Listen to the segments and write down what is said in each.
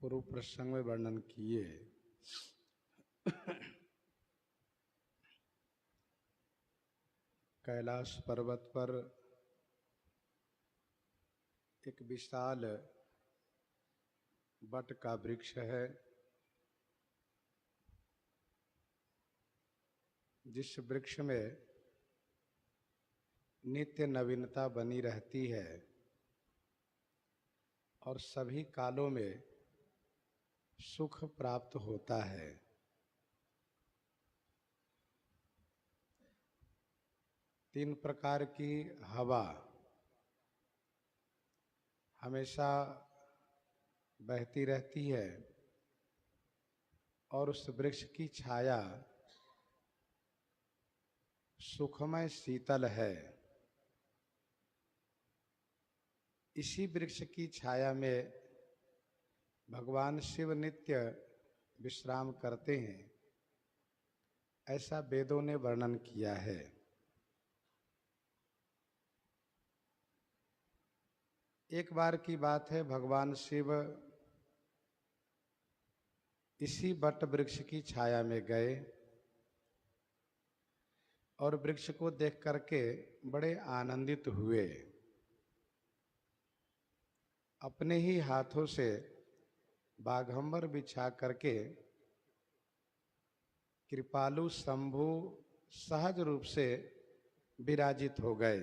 पूर्व प्रसंग में वर्णन किए। कैलाश पर्वत पर एक विशाल बट का वृक्ष है, जिस वृक्ष में नित्य नवीनता बनी रहती है और सभी कालों में सुख प्राप्त होता है। तीन प्रकार की हवा हमेशा बहती रहती है और उस वृक्ष की छाया सुखमय शीतल है। इसी वृक्ष की छाया में भगवान शिव नित्य विश्राम करते हैं, ऐसा वेदों ने वर्णन किया है। एक बार की बात है, भगवान शिव इसी बट वृक्ष की छाया में गए और वृक्ष को देख करके बड़े आनंदित हुए। अपने ही हाथों से बाघंबर बिछा करके कृपालु शंभु सहज रूप से विराजित हो गए।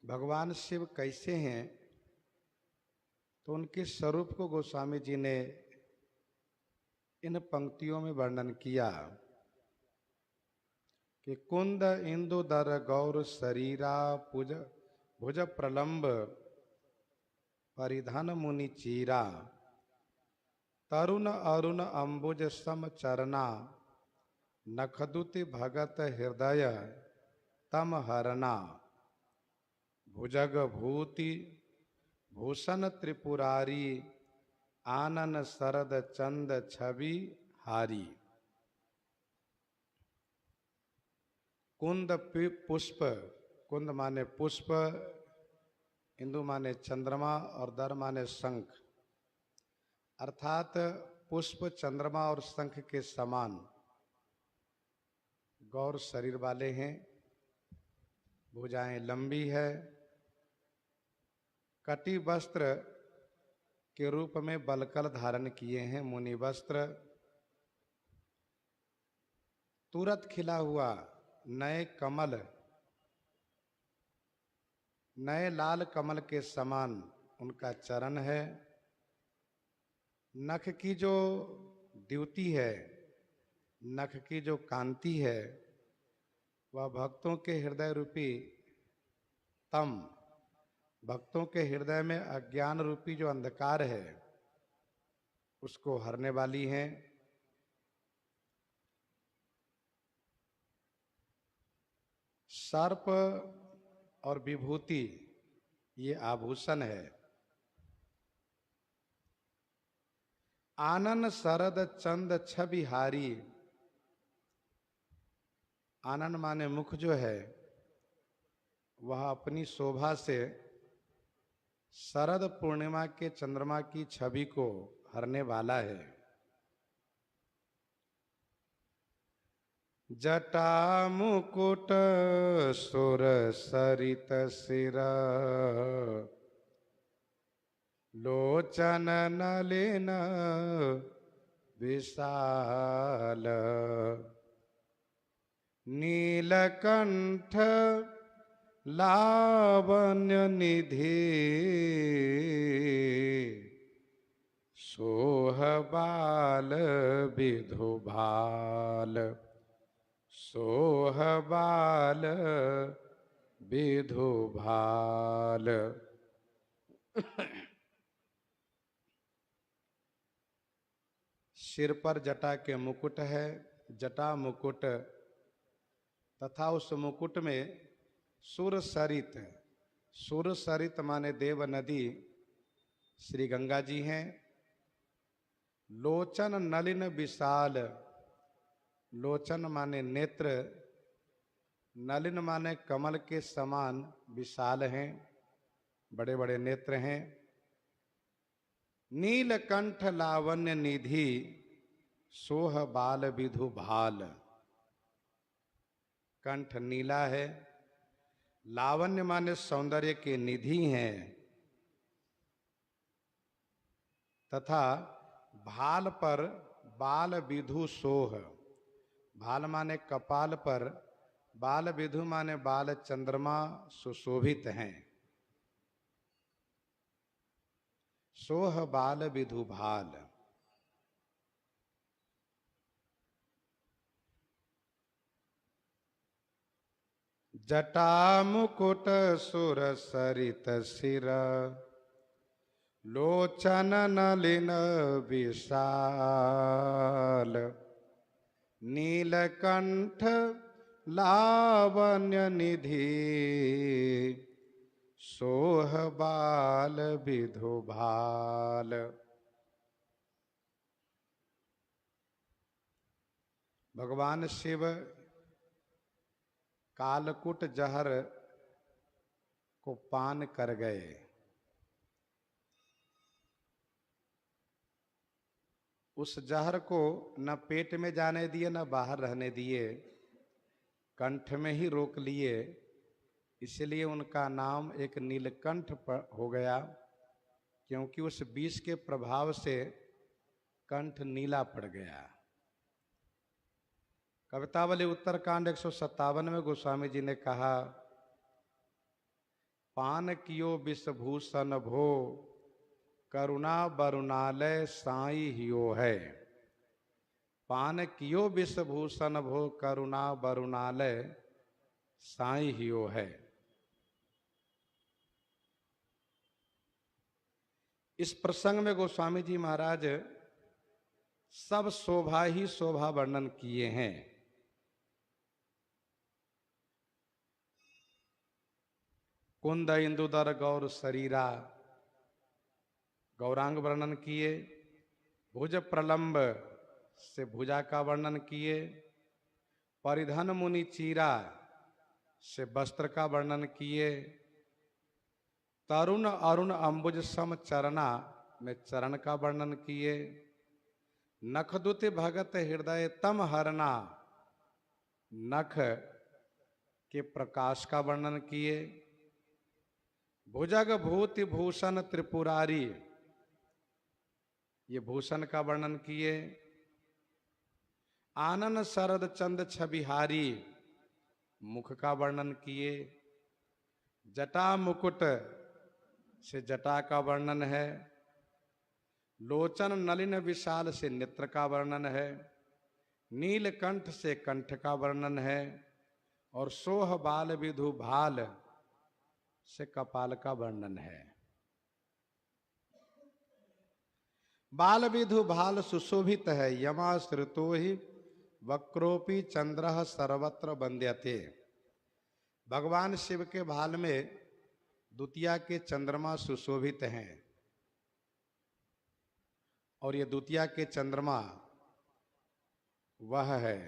भगवान शिव कैसे हैं, तो उनके स्वरूप को गोस्वामी जी ने इन पंक्तियों में वर्णन किया कि कुंद इंदुदर गौर शरीरा पुज भुज प्रलंब परिधान मुनि चीरा तरुण अरुण अंबुज सम चरना नखदुति भगत हृदय तम हरना भुजग भूति भूषण त्रिपुरारी आनन शरद चंद छवि हारी। कुंद पुष्प, कुंद माने पुष्प, इंदु माने चंद्रमा और दर माने शंख, अर्थात पुष्प चंद्रमा और शंख के समान गौर शरीर वाले हैं। भुजाएं लंबी है, कटी वस्त्र के रूप में बलकल धारण किए हैं मुनि वस्त्र। तुरत खिला हुआ नए कमल, नए लाल कमल के समान उनका चरण है। नख की जो द्युति है, नख की जो कांति है, वह भक्तों के हृदय रूपी तम, भक्तों के हृदय में अज्ञान रूपी जो अंधकार है उसको हरने वाली हैं। सर्प और विभूति ये आभूषण है। आनन शरद चंद छबिहारी, आनन माने मुख जो है वह अपनी शोभा से शरद पूर्णिमा के चंद्रमा की छवि को हरने वाला है। जटा मुकुट सुर सरित सिरा लोचन नलिन विशाल नीलकंठ लावण्य निधि सोहबाल विधुभाल सोहबाल विधुभाल। सिर पर जटा के मुकुट है, जटा मुकुट, तथा उस मुकुट में सुर सरित, सुर सरित माने देव नदी श्री गंगा जी हैं। लोचन नलिन विशाल, लोचन माने नेत्र, नलिन माने कमल के समान विशाल हैं। बड़े बड़े नेत्र हैं। नीलकंठ लावण्य निधि सोह बाल विधु भाल। कंठ नीला है, लावण्य माने सौंदर्य के निधि हैं, तथा भाल पर बाल विधु सोह। भाल माने कपाल पर, बाल विधु माने बाल चंद्रमा सुशोभित हैं। सोह बाल विधु भाल। जटा मुकुट सुर सरित सिर लोचन नलिन विशाल। नीलकंठ लावण्य निधि सोह बाल विधु भाल। भगवान शिव कालकूट जहर को पान कर गए। उस जहर को न पेट में जाने दिए न बाहर रहने दिए, कंठ में ही रोक लिए। इसलिए उनका नाम एक नीलकंठ हो गया, क्योंकि उस विष के प्रभाव से कंठ नीला पड़ गया। कवितावली उत्तरकांड 157 में गोस्वामी जी ने कहा, पान कियो विषभूषण भो करुणा वरुणालय साई हियो है। पान कियो विषभूषण भो करुणा वरुणालय साई हियो है। इस प्रसंग में गोस्वामी जी महाराज सब शोभा ही शोभा वर्णन किए हैं। कुंद इंदुदर गौर शरीरा, गौरांग वर्णन किए। भुज प्रलंब से भुजा का वर्णन किए। परिधन मुनि चीरा से वस्त्र का वर्णन किए। तरुण अरुण अंबुज सम चरना में चरण का वर्णन किए। नखदुति भगत हृदय तम हरना, नख के प्रकाश का वर्णन किए। भुजग भूति भूषण त्रिपुरारी, ये भूषण का वर्णन किए। आनन शरद चंद छबिहारी, मुख का वर्णन किए। जटा मुकुट से जटा का वर्णन है। लोचन नलिन विशाल से नेत्र का वर्णन है। नीलकंठ से कंठ का वर्णन है। और सोह बाल विधु भाल से कपाल का वर्णन है। बाल विधु भाल सुशोभित है। यमाश्रितो ही वक्रोपी चंद्र सर्वत्र वंद्यते। भगवान शिव के भाल में द्वितीया के चंद्रमा सुशोभित हैं। और ये द्वितीया के चंद्रमा वह है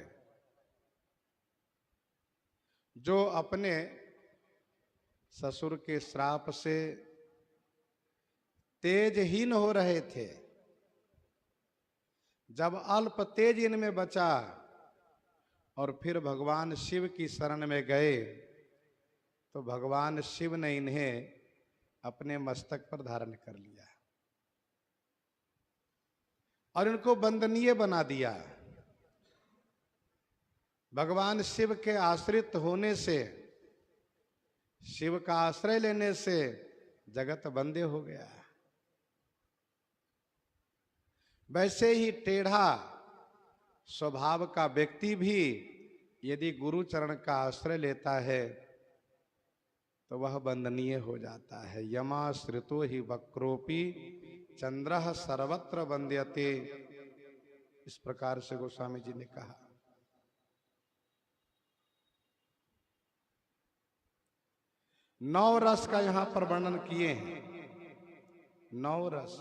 जो अपने ससुर के श्राप से तेजहीन हो रहे थे। जब अल्प तेज इनमें बचा और फिर भगवान शिव की शरण में गए, तो भगवान शिव ने इन्हें अपने मस्तक पर धारण कर लिया और इनको वंदनीय बना दिया। भगवान शिव के आश्रित होने से, शिव का आश्रय लेने से जगत वंद्य हो गया। वैसे ही टेढ़ा स्वभाव का व्यक्ति भी यदि गुरु चरण का आश्रय लेता है तो वह वंदनीय हो जाता है। यमाश्रितो ही वक्रोपी चंद्रः सर्वत्र वंद्यते, इस प्रकार से गोस्वामी जी ने कहा। नौ रस का यहां पर वर्णन किए हैं। नौ रस,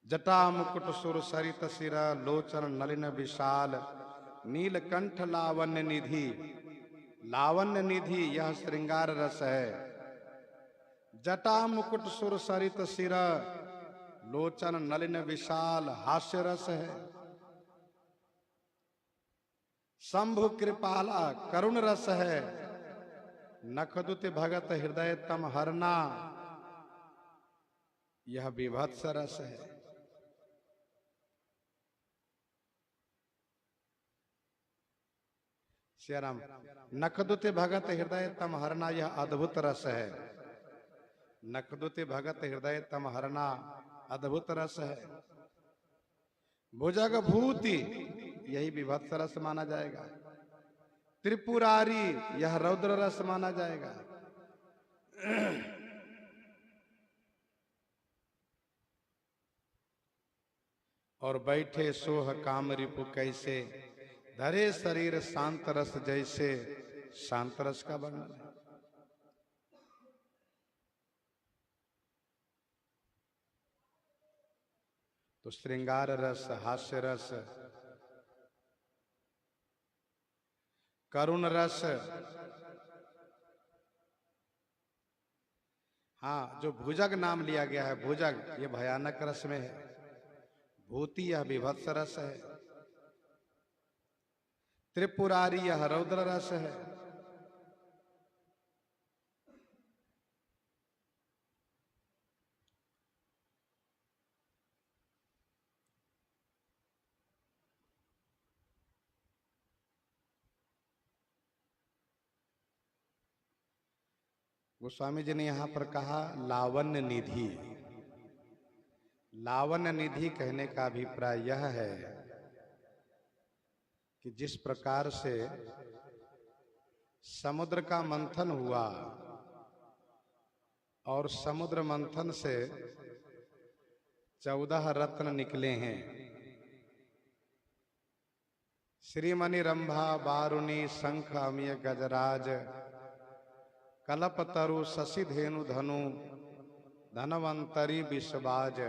जटा मुकुट सुर सरित सिर लोचन नलिन विशाल नीलकंठ लावण्य निधि। लावण्य निधि यह श्रृंगार रस है। जटा मुकुट सुर सरित सिर लोचन नलिन विशाल हास्य रस है। शंभु कृपाला करुण रस है। नखदुत भगत हृदय तम हरना यह विभत्स रस है। श्रीराम नखदुत भगत हृदय तम हरना यह अद्भुत रस है। नखदुत भगत हृदय तम हरना अद्भुत रस है। भुजग भूति यही विभत्स रस माना जाएगा। त्रिपुरारी यह रौद्र रस माना जाएगा। और बैठे सोह काम रिपु कैसे धरे शरीर शांत रस जैसे। शांत रस का वर्णन है। तो श्रृंगार रस, हास्य रस, करुण रस, हाँ जो भुजग नाम लिया गया है, भुजग ये भयानक रस में है। भूति यह विभत्स रस है। त्रिपुरारी यह रौद्र रस है। गोस्वामी जी ने यहां पर कहा लावण्य निधि। लावण्य निधि कहने का अभिप्राय यह है कि जिस प्रकार से समुद्र का मंथन हुआ और समुद्र मंथन से 14 रत्न निकले हैं। श्रीमणि रंभा बारुणी शंख अमीय गजराज कलपतरु शशि धेनु धनु धनवंतरी विश्वबाज।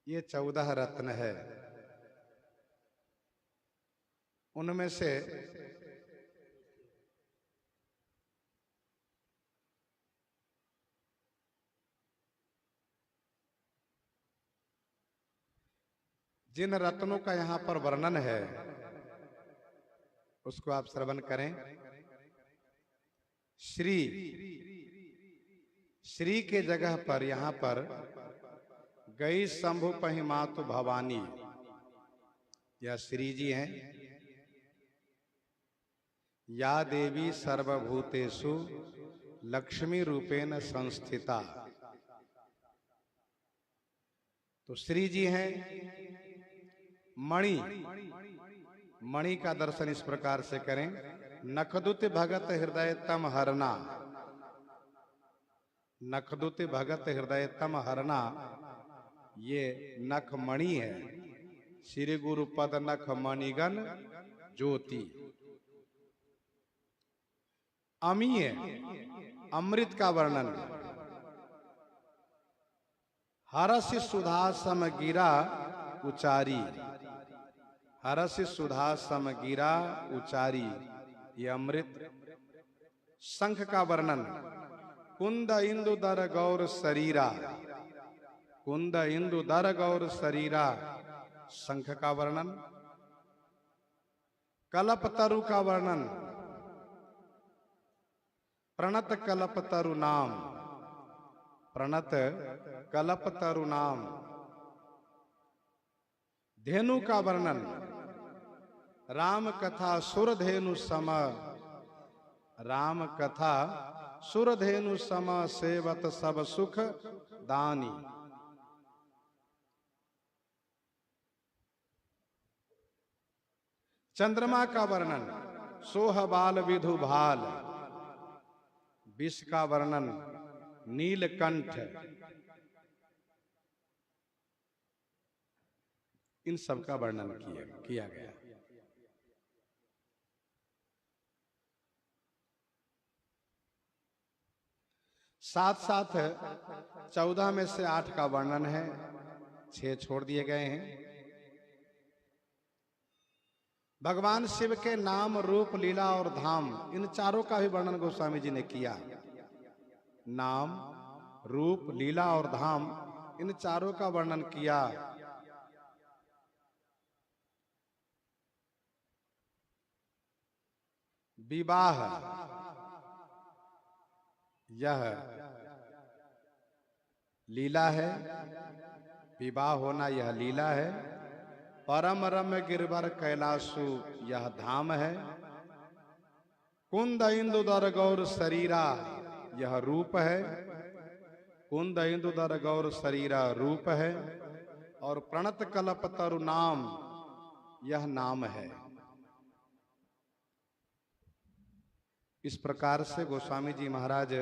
ये 14 रत्न है। उनमें से जिन रत्नों का यहां पर वर्णन है उसको आप श्रवण करें। श्री, श्री के जगह पर यहां पर गई शंभु पहिमातु भवानी, यह श्री जी हैं। या देवी सर्वभूतेषु लक्ष्मी रूपेण संस्थिता, तो श्री जी हैं। मणि, मणि का दर्शन इस प्रकार से करें। नखदुत भगत हृदय तम हरना, नखदुत भगत हृदय तम हरना ये नख मणि है। श्री गुरु पद नख मणिगण ज्योति। अमीय अमृत का वर्णन। हरस सुधा सम गिरा उचारी, हरस सुधा सम गिरा उचारी ये अमृत। शंख का वर्णन। कुंद इंदु दर गौर शरीरा, कुंद इंदु दर गौर शरीरा शंख का वर्णन। कल्पतरु का वर्णन। प्रणत कल्पतरु नाम, प्रणत कल्पतरु नाम। धेनु का वर्णन। राम कथा सुरधेनु सम, राम कथा सुरधेनु सम सेवत सब सुख दानी। चंद्रमा का वर्णन। सोह बाल विधु भाल। विष का वर्णन। नीलकंठ। इन सब का वर्णन किया गया। साथ साथ 14 में से 8 का वर्णन है, 6 छोड़ दिए गए हैं। भगवान शिव के नाम, रूप, लीला और धाम, इन चारों का भी वर्णन गोस्वामी जी ने किया। नाम, रूप, लीला और धाम, इन चारों का वर्णन किया। विवाह यह लीला है, विवाह होना यह लीला है। परम रम्य गिरवर कैलाशु यह धाम है। कुंद इंदुदर गौर शरीरा यह रूप है। कुंद इंदुदर गौर शरीरा रूप है। और प्रणत कल्प तरु नाम यह नाम है। इस प्रकार से गोस्वामी जी महाराज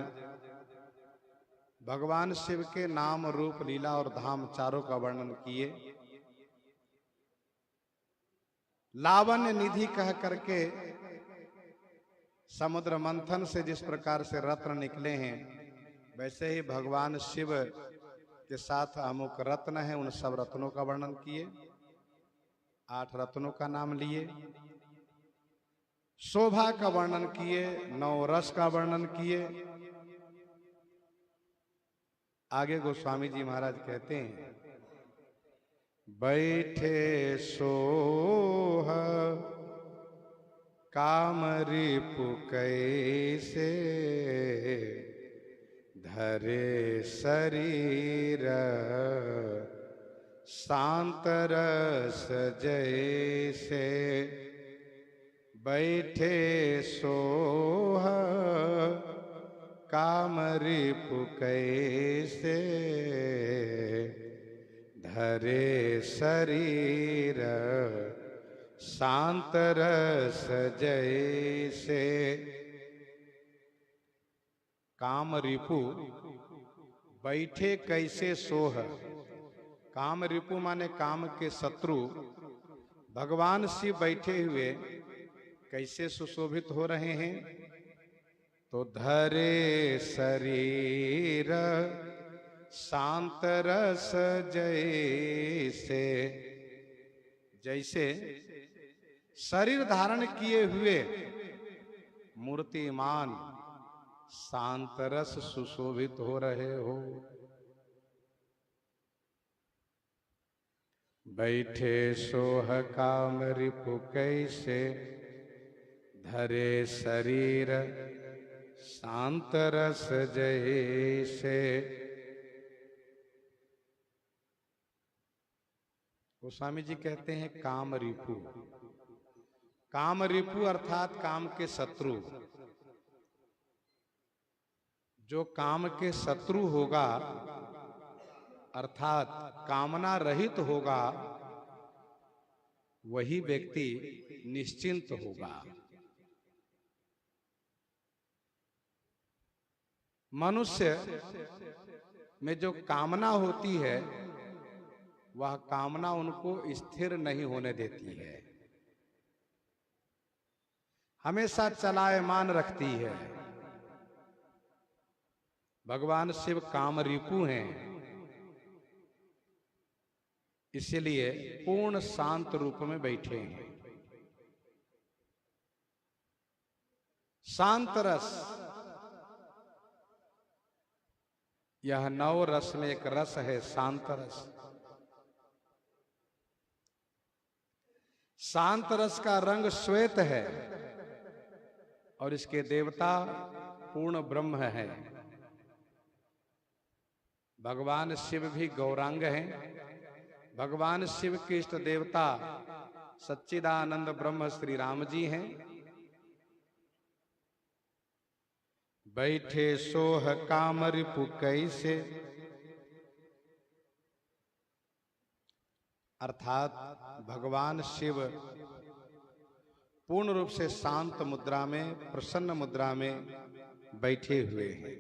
भगवान शिव के नाम, रूप, लीला और धाम चारों का वर्णन किए। लावण्य निधि कह करके समुद्र मंथन से जिस प्रकार से रत्न निकले हैं, वैसे ही भगवान शिव के साथ अमुक रत्न हैं, उन सब रत्नों का वर्णन किए। 8 रत्नों का नाम लिए। शोभा का वर्णन किए, 9 रस का वर्णन किए। आगे गोस्वामी जी महाराज कहते हैं, बैठे सोह काम रिपु कैसे, धरे शरीर शांत रस जैसे। बैठे सोह काम रिपु कैसे, धरे शरीर शांत रस जैसे। काम रिपु बैठे कैसे सोह। काम रिपु माने काम के शत्रु भगवान शिव बैठे हुए कैसे सुशोभित हो रहे हैं। तो धरे शरीर शांत रस जैसे, जैसे शरीर धारण किए हुए मूर्तिमान शांत रस सुशोभित हो रहे हो। बैठे सोह काम रिपु कैसे, धरे शरीर शांत रस जैसे। गोस्वामी जी कहते हैं काम रिपु। काम रिपु अर्थात काम के शत्रु। जो काम के शत्रु होगा अर्थात कामना रहित होगा, वही व्यक्ति निश्चिंत होगा। मनुष्य में जो कामना होती है, वह कामना उनको स्थिर नहीं होने देती है, हमेशा चलायमान रखती है। भगवान शिव काम रिपु हैं, इसलिए पूर्ण शांत रूप में बैठे हैं। शांत रस, यह 9 रस में एक रस है शांत रस। शांत रस का रंग श्वेत है और इसके देवता पूर्ण ब्रह्म है। भगवान शिव भी गौरांग हैं। भगवान शिव के इष्ट देवता सच्चिदानंद ब्रह्म श्री राम जी हैं। बैठे सोह काम रिपु कैसे, अर्थात भगवान शिव पूर्ण रूप से शांत मुद्रा में, प्रसन्न मुद्रा में बैठे हुए हैं।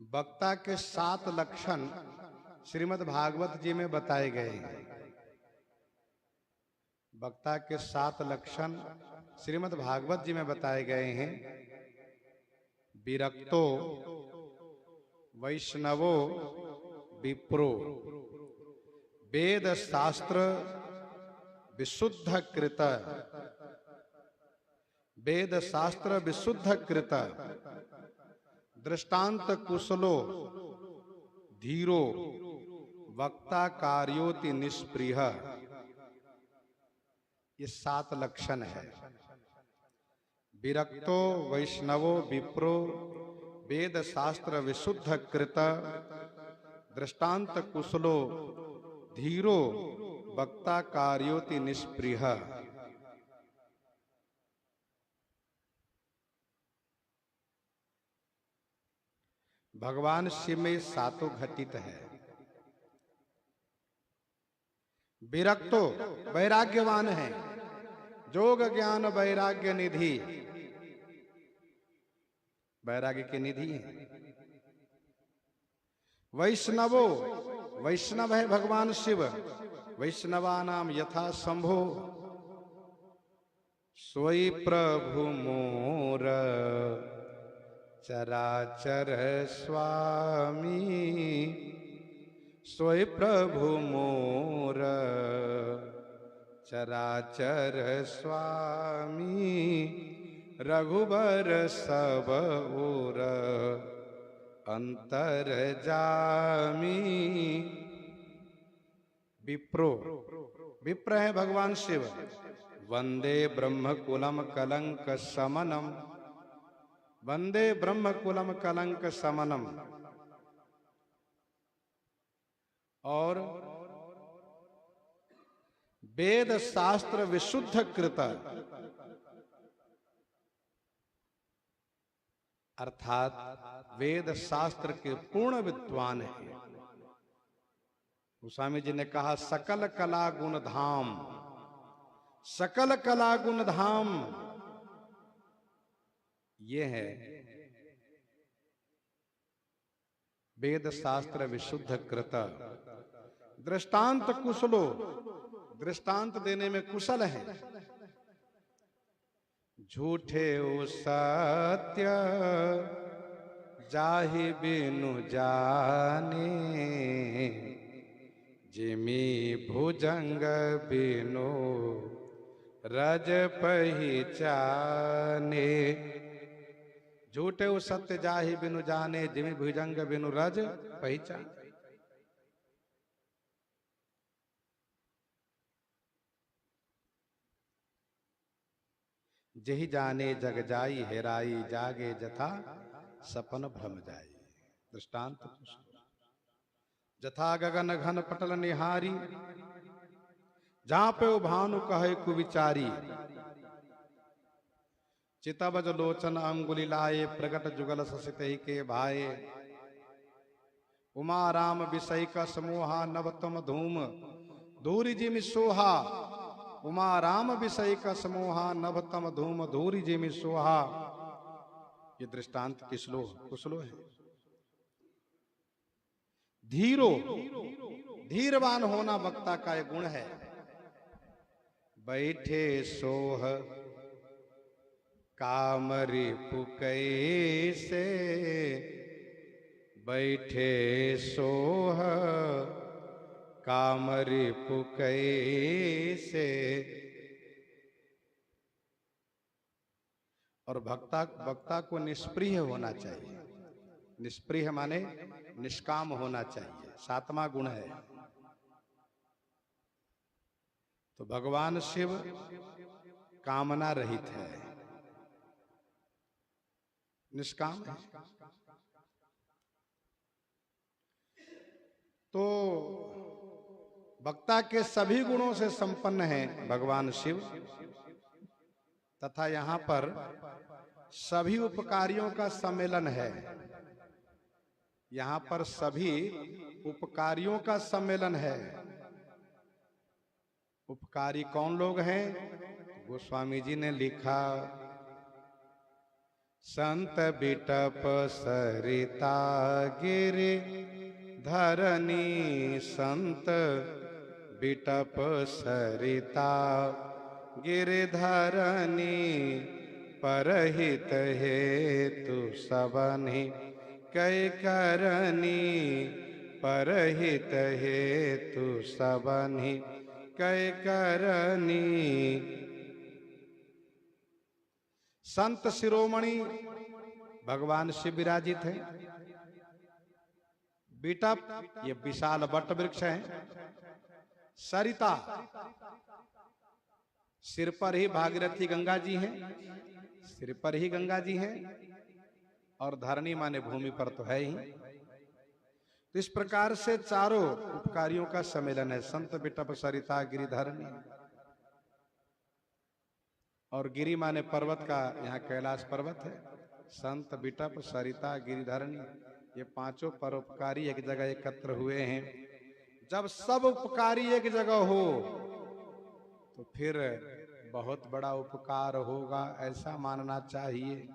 वक्ता के 7 लक्षण श्रीमद् भागवत जी में बताए गए हैं। वक्ता के 7 लक्षण श्रीमद् भागवत जी में बताए गए हैं। विरक्तो वैष्णवो विप्रो वेद शास्त्र विशुद्ध कृत, वेद शास्त्र विशुद्ध कृत दृष्टांत कुशलो धीरो वक्ता कार्योति निष्प्रिय। ये 7 लक्षण है। विरक्तो वैष्णवो विप्रो वेद शास्त्र विशुद्ध कृत दृष्टांत कुशलो धीरो वक्ता कार्योति निष्प्रिय। भगवान शिव में 7 घटित है। विरक्तो वैराग्यवान है, जोग ज्ञान वैराग्य निधि, वैराग्य की निधि है। वैष्णवो वैष्णव है भगवान शिव, वैष्णवानाम यथा शंभो सोई प्रभु मोर चराचर स्वामी, सोई प्रभु मोर चराचर स्वामी, रघुबर सब ओर अंतर जामी। विप्रो विप्र है भगवान शिव। वंदे ब्रह्म कुलम कलंक समनम, वंदे ब्रह्म कुलम कलंक समनम। और वेद शास्त्र विशुद्ध कृत, अर्थात वेद शास्त्र के पूर्ण विद्वान है। गोस्वामी जी ने कहा सकल कला गुण धाम, सकल कला गुण धाम ये है वेद शास्त्र विशुद्ध कृत। दृष्टांत कुशलो, दृष्टांत देने में कुशल है। झूठे ओ सत्य जाहि बिनु जाने, जिमी भुजंग बिनु रज पहिचाने। झूठे ओ सत्य जाहि बिनु जाने, जिमी भुजंग बिनु रज पहिचाने। जही जाने जग जाई हेराई, जागे जथा सपन भ्रम जाई। दृष्टांत जथा गगन घन पटल निहारी, जहां पे भानु कहे कुविचारी। चितबज लोचन अंगुली लाए, प्रगट जुगल ससित ही के भाए। उमा राम विषय का समूहा, नवतम धूम धूरी जिमि सोहा। उमा राम विषय का समूहा, नभतम धूम धूरी जिमि सोहा। ये दृष्टांत किसलो कुशलो है। धीरो, धीरवान होना वक्ता का एक गुण है। बैठे सोह कामरी पुकै से, बैठे सोह कामरी पुकै से। और वक्ता को निष्प्रिय होना चाहिए। निष्प्रिय माने निष्काम होना चाहिए, 7वां गुण है। तो भगवान शिव कामना रहित है, निष्काम है। तो वक्ता के सभी गुणों से संपन्न है भगवान शिव, तथा यहाँ पर सभी उपकारियों का सम्मेलन है। यहाँ पर सभी उपकारियों का सम्मेलन है। उपकारी कौन लोग हैं? गोस्वामी जी ने लिखा, संत बिटप सरिता गिरि धरनी, संत बिटप सरिता गिरधरनी परहित हेतु सबनि कै करनी परहित हेतु सबनि कै करनी। संत शिरोमणि भगवान शिव विराजित है। बिटप ये विशाल वट वृक्ष है। सरिता सिर पर ही भागीरथी गंगा जी हैं, सिर पर ही गंगा जी हैं, और धरणी माने भूमि पर तो है ही। तो इस प्रकार से चारों उपकारियों का सम्मेलन है, संत बिटप सरिता गिरिधरणी। और गिरि माने पर्वत का, यहाँ कैलाश पर्वत है। संत बिटप सरिता गिरिधरणी, ये पांचों परोपकारी एक जगह एकत्र हुए हैं। जब सब उपकारी एक जगह हो तो फिर बहुत बड़ा उपकार होगा, ऐसा मानना चाहिए।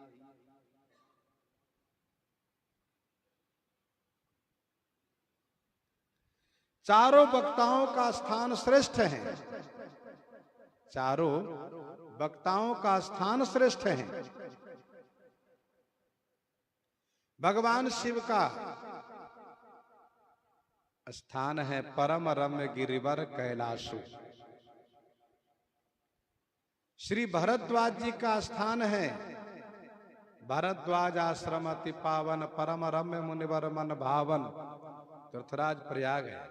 चारों वक्ताओं का स्थान श्रेष्ठ है, चारों वक्ताओं का स्थान श्रेष्ठ है। भगवान शिव का स्थान है परम रम्य गिरिवर कैलाशु। श्री भरद्वाज जी का स्थान है भरद्वाज आश्रम अति पावन, परम रम्य मुनिवर मन भावन, तीर्थराज प्रयाग है।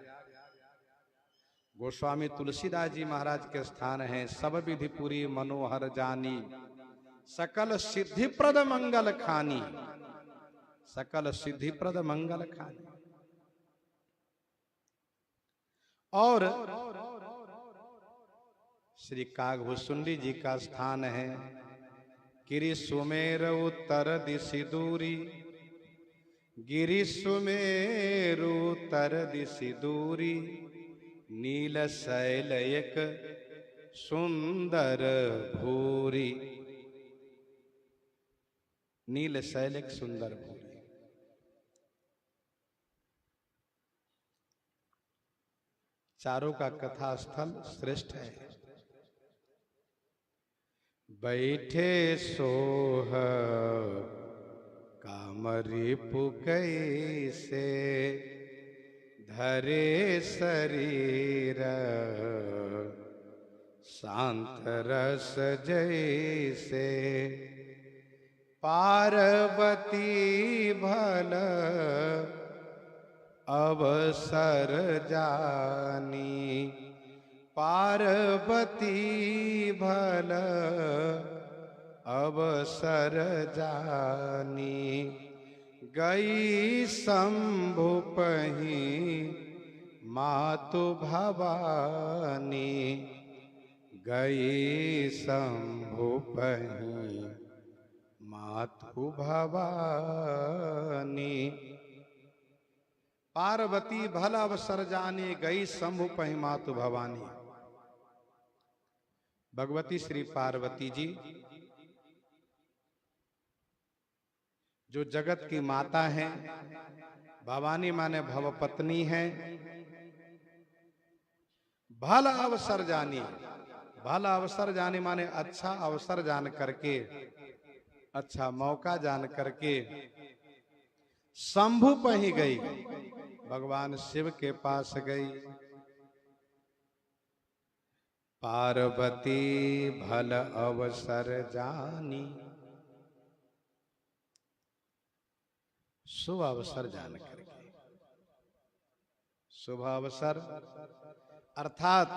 गोस्वामी तुलसीदास जी महाराज के स्थान है सब विधि पूरी मनोहर जानी, सकल सिद्धिप्रद मंगल खानी, सकल सिद्धिप्रद मंगल खानी। और श्री कागभूषुंडी जी का स्थान है गिरि सुमेर उत्तर दिशि दूरी, गिरि सुमेर उत्तर दिशि दूरी, नील शैल एक सुंदर भूरी, नील शैल एक सुंदर भूरी। चारों का कथा स्थल श्रेष्ठ है। बैठे सोह कामरी पुकै से, धरे शरीर शांत रस जैसे, पार्वती भल अवसर जानी, पार्वती भल अवसर जानी, गई शंभु पही मातु भवानी, गई शंभु पही मातु भवानी। पार्वती भल अवसर जानी, गई शंभु पही मातु भवानी। भगवती श्री पार्वती जी जो जगत की माता हैं, भवानी माने भव पत्नी है। भल अवसर जानी, भल अवसर जानी माने अच्छा अवसर जान करके, अच्छा मौका जान करके शंभु पही गई, भगवान शिव के पास गई। पार्वती भल अवसर जानी, शुभ अवसर जान करके, शुभ अवसर अर्थात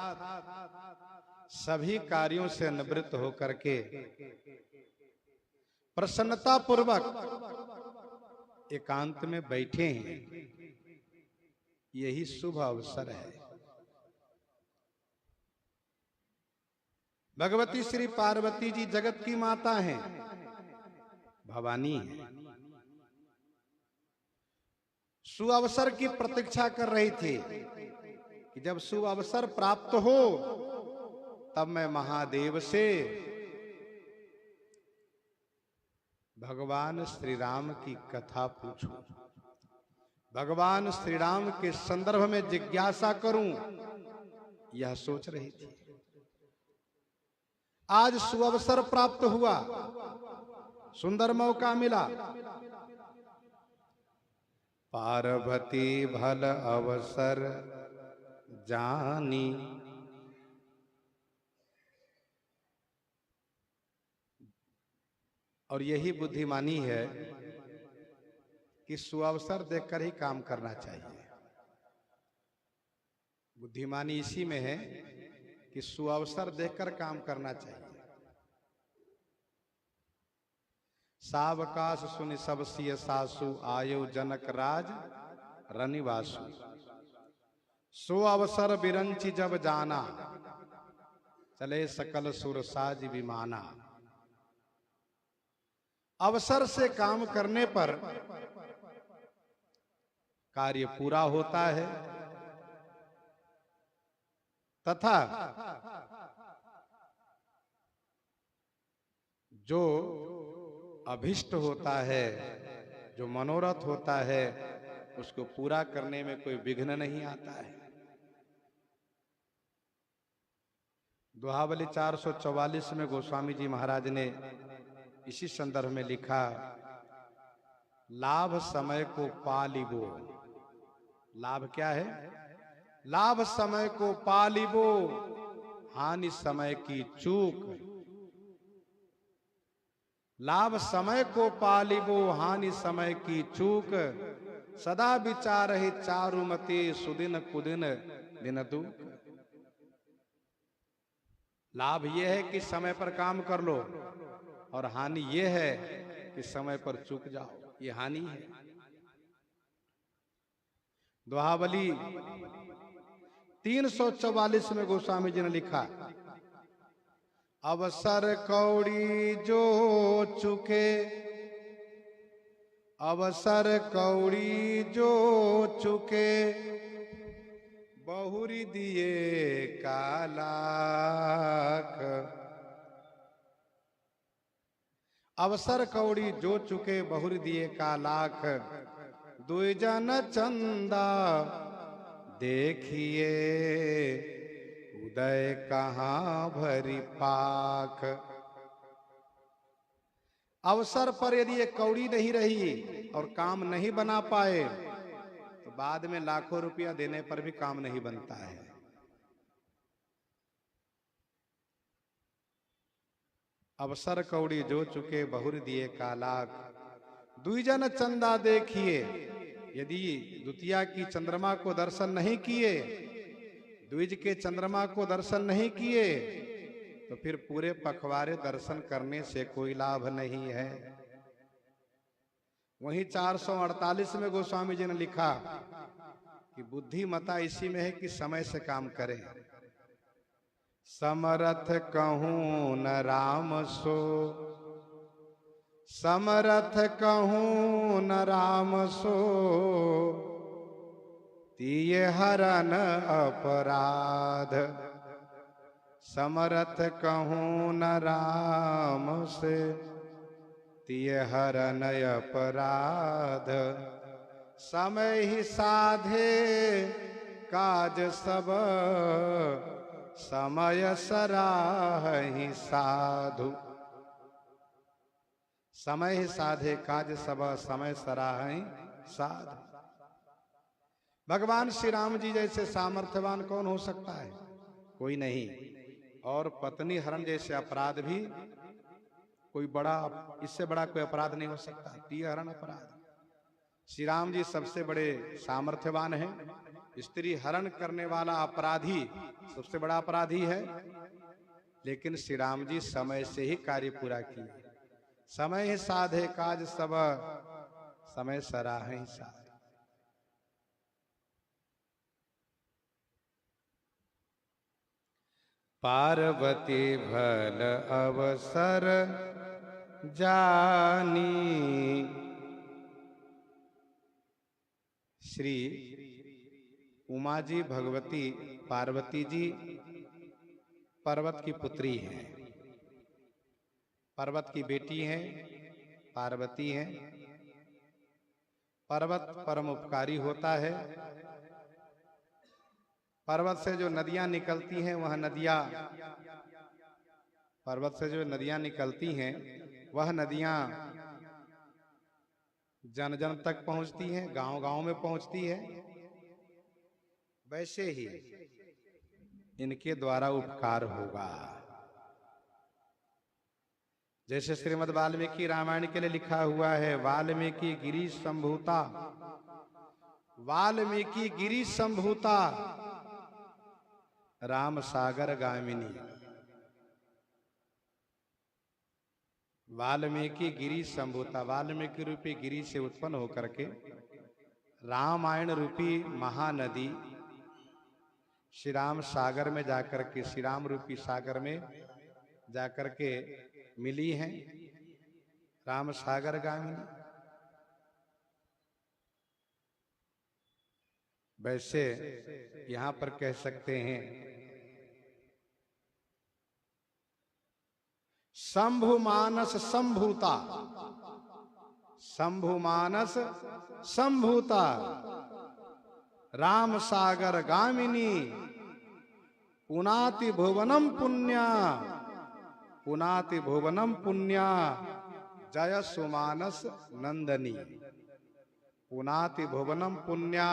सभी कार्यों से निवृत्त होकर के प्रसन्नता पूर्वक एकांत में बैठे हैं, यही शुभ अवसर है। भगवती श्री पार्वती जी जगत की माता हैं, भवानी है। सुअवसर की प्रतीक्षा कर रही थी कि जब सुअवसर प्राप्त हो तब मैं महादेव से भगवान श्री राम की कथा पूछूं, भगवान श्री राम के संदर्भ में जिज्ञासा करूं, यह सोच रही थी। आज सुअवसर प्राप्त हुआ, सुंदर मौका मिला। पार्वती भल अवसर जानी, और यही बुद्धिमानी है कि सुअवसर देखकर ही काम करना चाहिए। बुद्धिमानी इसी में है कि सुअवसर देखकर काम करना चाहिए। सावकाश सुनि सब सिय सासु, आयो जनक राज रनिवासु। सो अवसर बिरंची जब जाना, चले सकल सुर साज विमाना। अवसर से काम करने पर कार्य पूरा होता है तथा जो अभिष्ट होता है, जो मनोरथ होता है, उसको पूरा करने में कोई विघ्न नहीं आता है। दोहावली 444 में गोस्वामी जी महाराज ने इसी संदर्भ में लिखा, लाभ समय को पालिबो। लाभ क्या है? लाभ समय को पालिबो, हानि समय की चूक। लाभ समय को पालिबो, हानि समय की चूक। सदा विचार ही चारुमति, सुदिन कुदिन दिन दुख। लाभ यह है कि समय पर काम कर लो, और हानि यह है कि समय पर चूक जाओ, ये हानि है। दोहावली 344 में गोस्वामी जी ने लिखा, अवसर कौड़ी जो चुके, अवसर कौड़ी जो चुके, बहुरी दिए का लाख। अवसर कौड़ी जो चुके, बहुरी दिए का लाख। दुई जन चंदा देखिए, उदय कहाँ भरी पाख। अवसर पर यदि ये कौड़ी नहीं रही और काम नहीं बना पाए, तो बाद में लाखों रुपया देने पर भी काम नहीं बनता है। अवसर कौड़ी जो चुके, बहुर दिए का लाख। द्विजन चंदा देखिए, यदि द्वितीया की चंद्रमा को दर्शन नहीं किए, द्विज के चंद्रमा को दर्शन नहीं किए, तो फिर पूरे पखवारे दर्शन करने से कोई लाभ नहीं है। वहीं 448 में गोस्वामी जी ने लिखा कि बुद्धिमता इसी में है कि समय से काम करें। समरथ कहूं न राम सो, समरथ कहूं न राम सो, तिये हरन अपराध। समरथ कहूं न राम से, तिये हरन अपराध। समय ही साधे काज सब, समय सराहि साधु। समय ही साधे काज सब, समय सराहि साधु। भगवान श्री राम जी जैसे सामर्थ्यवान कौन हो सकता है? कोई नहीं। और पत्नी हरण जैसे अपराध भी कोई बड़ा, इससे बड़ा कोई अपराध नहीं हो सकता। प्रिय हरण अपराध। श्री राम जी सबसे बड़े सामर्थ्यवान हैं। स्त्री हरण करने वाला अपराधी सबसे बड़ा अपराधी है, लेकिन श्री राम जी समय से ही कार्य पूरा किए। समय ही साधे काज सब, समय सराहि साधु। पार्वती भल अवसर जानी। श्री उमा जी भगवती पार्वती जी पर्वत की पुत्री हैं, पर्वत की बेटी हैं, पार्वती हैं। पर्वत परम उपकारी होता है। पर्वत से जो नदियां निकलती हैं, वह नदियां पर्वत से जो नदियां निकलती हैं वह नदियां जन जन तक पहुंचती हैं, गांव गांव में पहुंचती है। वैसे ही इनके द्वारा उपकार होगा। जैसे श्रीमद् वाल्मीकि रामायण के लिए लिखा हुआ है, वाल्मीकि गिरी संभूता, वाल्मीकि गिरी संभूता राम सागर गामिनी। वाल्मीकि गिरी संभूता, वाल्मीकि रूपी गिरी से उत्पन्न होकर के रामायण रूपी महानदी श्री राम सागर में जाकर के, श्री राम रूपी सागर में जाकर के मिली हैं, राम सागर गामिनी। वैसे यहां पर कह सकते हैं शंभु मानस संभूता, शंभु मानस संभूता राम सागर गामिनी पुनाति भुवनम पुण्या, पुनाति भुवनम पुण्या जय सुमानस नंदनी, पुनाति भुवनम पुण्या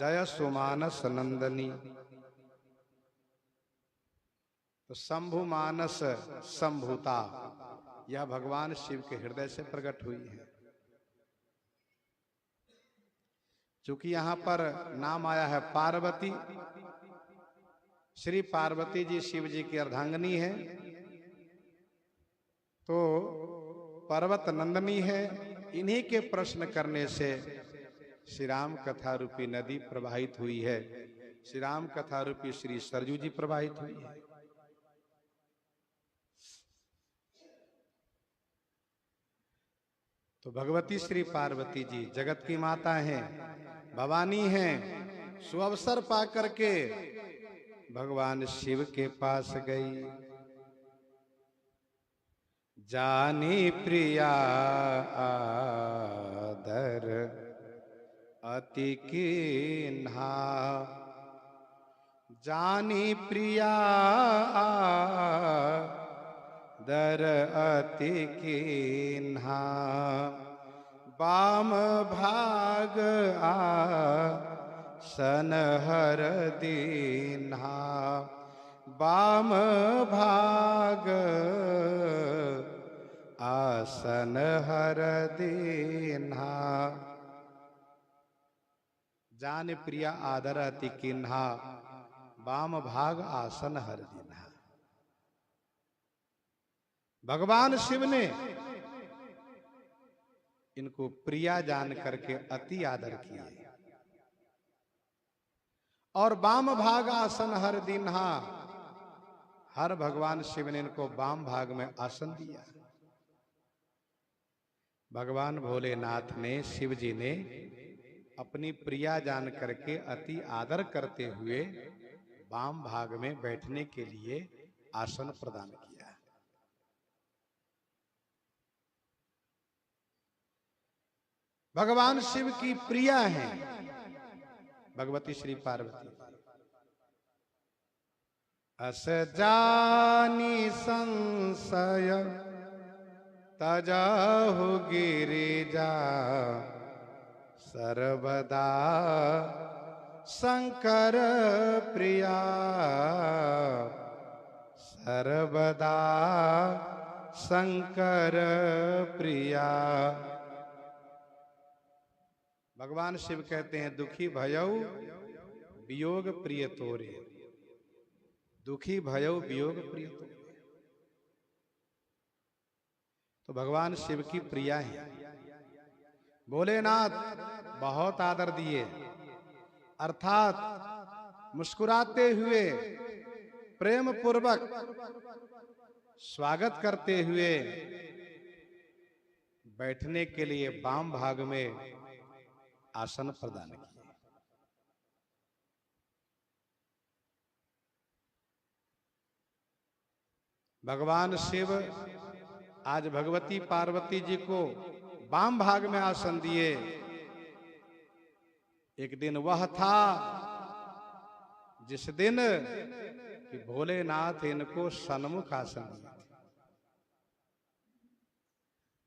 जय सुमानस नंदनी। तो शंभु मानस संभूता यह भगवान शिव के हृदय से प्रकट हुई है। चूंकि यहां पर नाम आया है पार्वती, श्री पार्वती जी शिव जी की अर्धांगिनी है, तो पर्वत नंदनी है। इन्हीं के प्रश्न करने से श्री राम कथा रूपी नदी प्रवाहित हुई है, श्री राम कथा रूपी श्री सरजू जी प्रवाहित हुई है। तो भगवती श्री पार्वती जी जगत की माता हैं, भवानी हैं। सुअवसर पा करके भगवान शिव के पास गई। जानी प्रिया आदर अति कीन्हा, जानी प्रिया आदर अति कीन्हा, बाम भाग आसन हर दीन्हा, बाम भाग आसन हर दीन्हा। जान प्रिया आदर अति कीन्हा, बाम भाग आसन हर दीन्हा। भगवान शिव ने इनको प्रिया जान करके अति आदर किया और बाम भाग आसन हर दीन्हा, हर भगवान शिव ने इनको बाम भाग में आसन दिया। भगवान भोलेनाथ ने, शिव जी ने अपनी प्रिया जान करके अति आदर करते हुए वाम भाग में बैठने के लिए आसन प्रदान किया। भगवान शिव की प्रिया हैं भगवती श्री पार्वती। अस जानी संशय तजाहु गिरिजा, सर्वदा शंकर प्रिया, सर्वदा शंकर प्रिया। भगवान शिव कहते हैं दुखी भयऊ वियोग प्रिय तोरे, दुखी भयऊ वियोग प्रिय तोरे। तो भगवान शिव की प्रिया है। भोलेनाथ बहुत आदर दिए, अर्थात मुस्कुराते हुए प्रेम पूर्वक स्वागत करते हुए बैठने के लिए वाम भाग में आसन प्रदान किए। भगवान शिव आज भगवती पार्वती जी को वाम भाग में आसन दिए। एक दिन वह था जिस दिन कि भोलेनाथ इनको सन्मुख आसन दिए थे।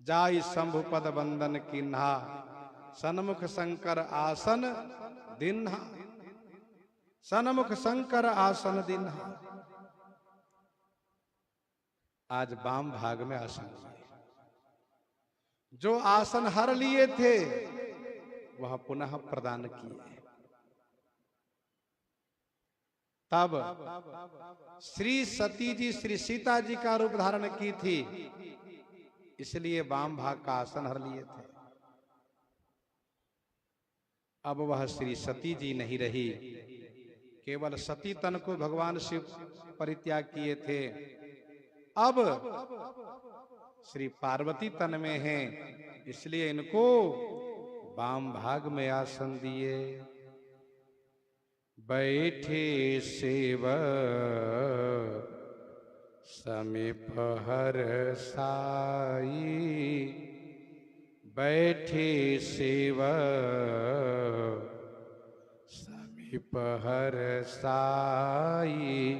जाई शंभु पद बंदन किन्हा, सन्मुख शंकर आसन दिन्हा, सन्मुख शंकर आसन दिन्हा। आज वाम भाग में आसन लिए, जो आसन हर लिए थे वह पुनः प्रदान किए। तब श्री सती जी श्री सीता जी का रूप धारण की थी, इसलिए वाम भाग का आसन हर लिए थे। अब वह श्री सती जी नहीं रही, केवल सती तन को भगवान शिव परित्याग किए थे। अब श्री पार्वती तन में हैं, इसलिए इनको वाम भाग में आसन दिए। बैठे शिव समीप हर साई, बैठे शिव समीप हर साई,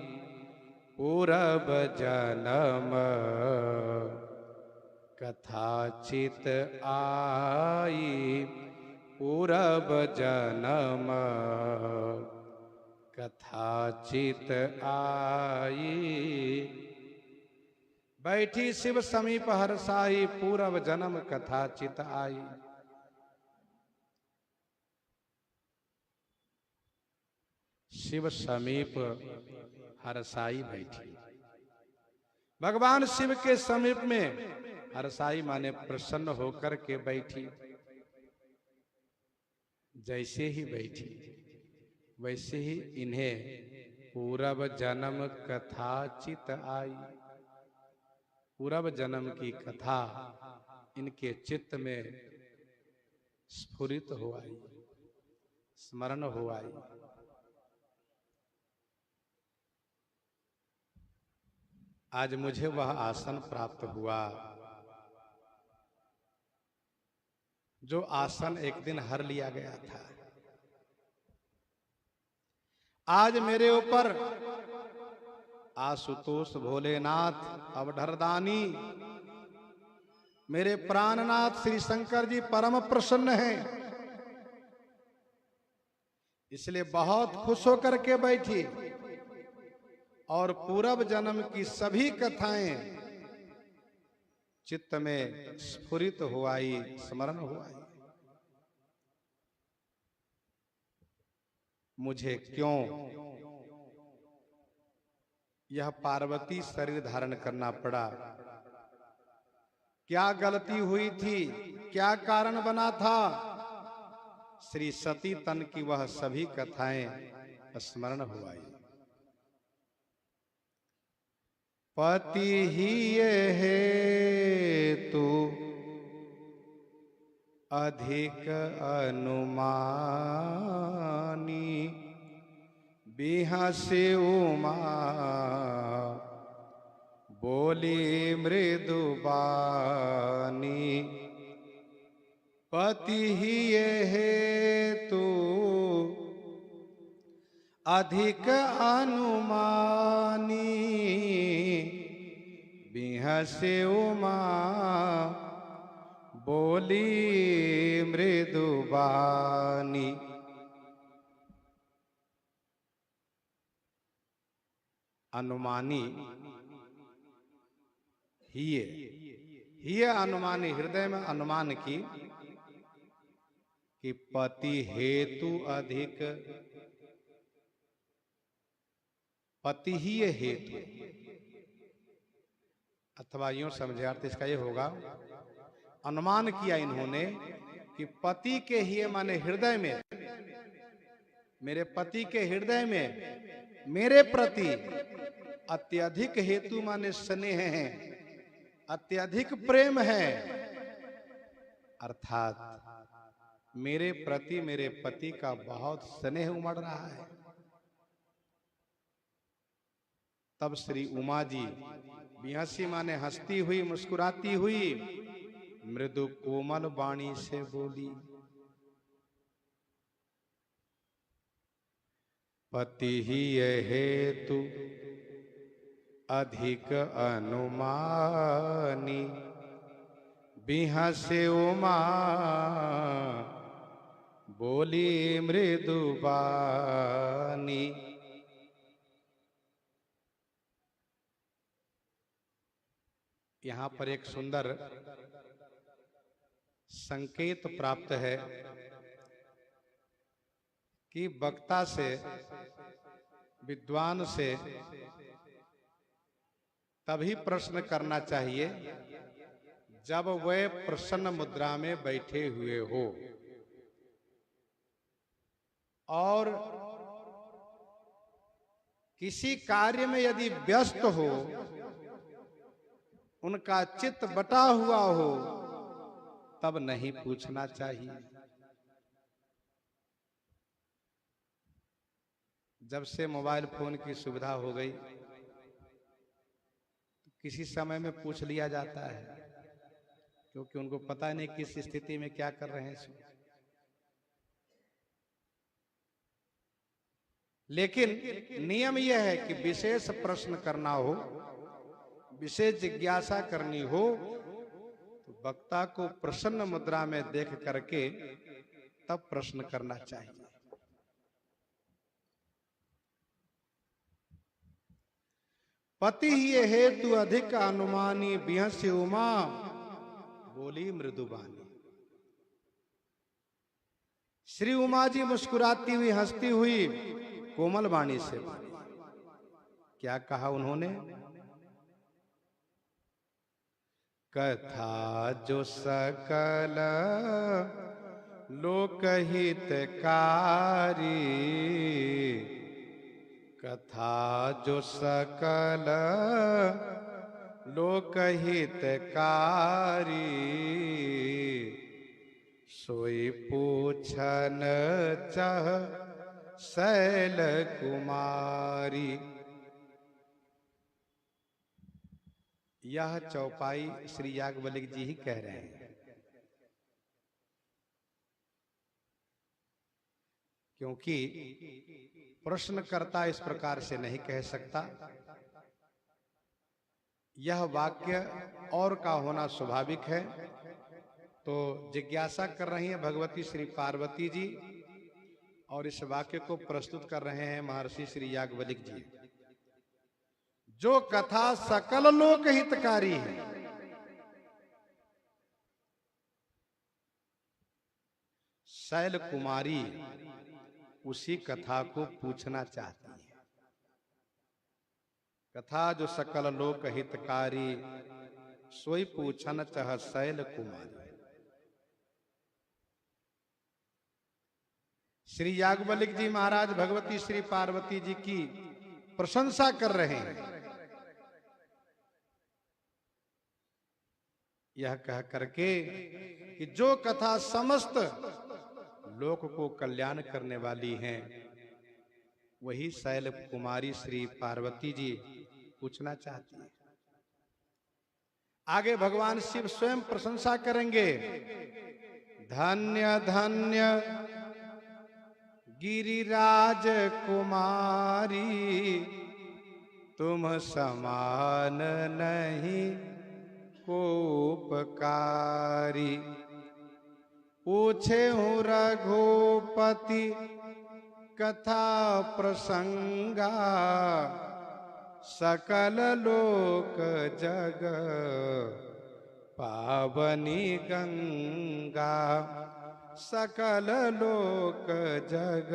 पूरब जन्म कथाचित आई, पूरब जन्म कथाचित आई। बैठी शिव समीप हरसाई, पूरब जन्म कथाचित आई। शिव समीप हरसाई बैठी, भगवान शिव के समीप में हरसाई माने प्रसन्न होकर के बैठी। जैसे ही बैठी वैसे ही इन्हें पूरब जन्म कथा चित आई। पूरब जन्म की कथा इनके चित्त में स्फुरित हो आई, स्मरण हो आई। आज मुझे वह आसन प्राप्त हुआ जो आसन एक दिन हर लिया गया था। आज मेरे ऊपर आशुतोष भोलेनाथ अवधरदानी, मेरे प्राणनाथ श्री शंकर जी परम प्रसन्न हैं, इसलिए बहुत खुश होकर के बैठी और पूरब जन्म की सभी कथाएं चित्त में स्फुरित हो आई, स्मरण हो आई। मुझे क्यों यह पार्वती शरीर धारण करना पड़ा? क्या गलती हुई थी? क्या कारण बना था? श्री सती तन की वह सभी कथाएं स्मरण हो आई। पति ही ये हेतु अधिक अनुमानी, बिहसे उमा बोली मृदुबानी। पति ही ये हेतु अधिक अनुमानी, बिहसे उमा बोली मृदुबानी। अनुमानी हिये अनुमानी, हृदय में अनुमान की कि पति हेतु अधिक, पति ही ये हेतु, अथवा यूं समझे अर्थ इसका ये होगा, अनुमान किया इन्होंने कि पति के ही माने हृदय में, मेरे पति के हृदय में मेरे प्रति अत्यधिक हेतु माने स्नेह है, अत्यधिक प्रेम है। अर्थात मेरे प्रति मेरे पति का बहुत स्नेह उमड़ रहा है। तब श्री उमा जी बिहसी माने हंसती हुई, मुस्कुराती हुई, मृदु कोमल वाणी से बोली, पति ही हेतु अधिक अनुमानी, बिहसे उमा बोली मृदुबानी। यहां पर एक सुंदर संकेत प्राप्त है कि वक्ता से, विद्वान से तभी प्रश्न करना चाहिए जब वह प्रसन्न मुद्रा में बैठे हुए हो और किसी कार्य में यदि व्यस्त हो, उनका चित्त बटा हुआ हो, तब नहीं पूछना चाहिए। जब से मोबाइल फोन की सुविधा हो गई, तो किसी समय में पूछ लिया जाता है, क्योंकि उनको पता नहीं किस स्थिति में क्या कर रहे हैं। लेकिन नियम यह है कि विशेष प्रश्न करना हो, विशेष जिज्ञासा करनी हो, तो वक्ता को प्रसन्न मुद्रा में देख करके तब प्रश्न करना चाहिए। पति ही हेतु अधिक अनुमानी, बिहसी उमा बोली मृदुबानी। श्री उमा जी मुस्कुराती हुई, हंसती हुई, कोमल वाणी से क्या कहा उन्होंने? कथा जो सकल लोकहितकारी, कथा जो सकल लोकहितकारी, सोई पूछन चाह शैल कुमारी। यह चौपाई श्री याज्ञवल्क्य जी ही कह रहे हैं, क्योंकि प्रश्नकर्ता इस प्रकार से नहीं कह सकता। यह वाक्य और का होना स्वाभाविक है। तो जिज्ञासा कर रही हैं भगवती श्री पार्वती जी, और इस वाक्य को प्रस्तुत कर रहे हैं महर्षि श्री याज्ञवल्क्य जी। जो कथा सकल लोक हितकारी है, शैल कुमारी उसी कथा को पूछना चाहती है। कथा जो सकल लोक हितकारी, सोई पूछन चाह शैल कुमारी। श्री याज्ञवल्क्य जी महाराज भगवती श्री पार्वती जी की प्रशंसा कर रहे हैं। यह कह करके कि जो कथा समस्त लोक को कल्याण करने वाली हैं, वही शैल कुमारी श्री पार्वती जी पूछना चाहती है। आगे भगवान शिव स्वयं प्रशंसा करेंगे। धन्य धन्य गिरिराज कुमारी, तुम समान नहीं को उपकारी। पूछे हूँ रघुपति कथा प्रसंगा, सकल लोक जग पावनी गंगा। सकल लोक जग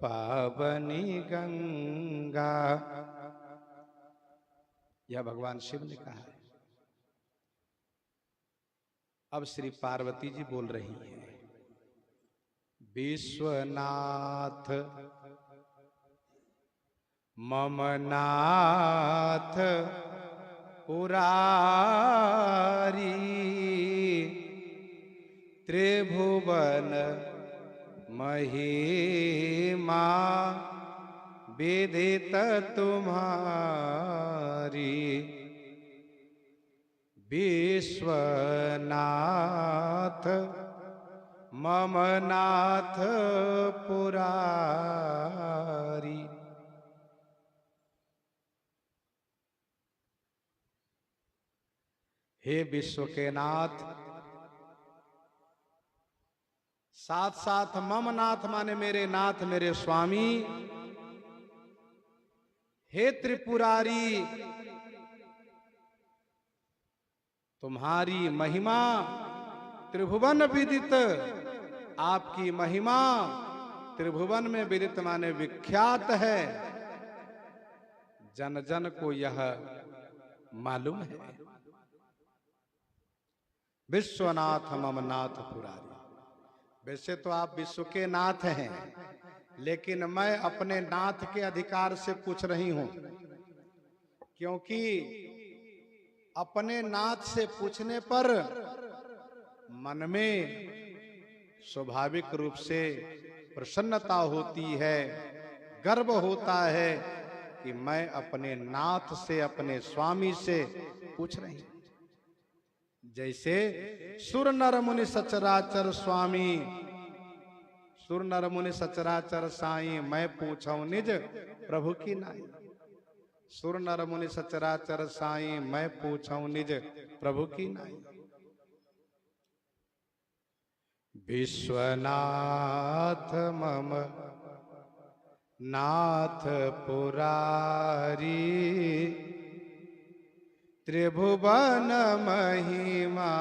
पावनी गंगा। यह भगवान शिव ने कहा है। अब श्री पार्वती जी बोल रही हैं। विश्वनाथ मम नाथ पुरारी, त्रिभुवन महिमा विदित तुम्हारी। विश्वनाथ मम नाथ पुरारी। हे विश्व के नाथ, साथ साथ मम नाथ माने मेरे नाथ, मेरे स्वामी, हे त्रिपुरारी, तुम्हारी महिमा त्रिभुवन विदित, आपकी महिमा त्रिभुवन में विदित माने विख्यात है, जन जन को यह मालूम है। विश्वनाथ मम नाथ पुरारी। वैसे तो आप विश्व के नाथ हैं, लेकिन मैं अपने नाथ के अधिकार से पूछ रही हूं, क्योंकि अपने नाथ से पूछने पर मन में स्वाभाविक रूप से प्रसन्नता होती है, गर्व होता है कि मैं अपने नाथ से, अपने स्वामी से पूछ रही हूं। जैसे सुर नर मुनि सचराचर स्वामी, सुर नर मुनि सचराचर साई, मैं पूछूं निज प्रभु की नाई। सुर नर मुनि सचराचर साई, मैं पूछूं निज प्रभु की नाई। विश्वनाथ मम नाथ पुरारी, त्रिभुवन महिमा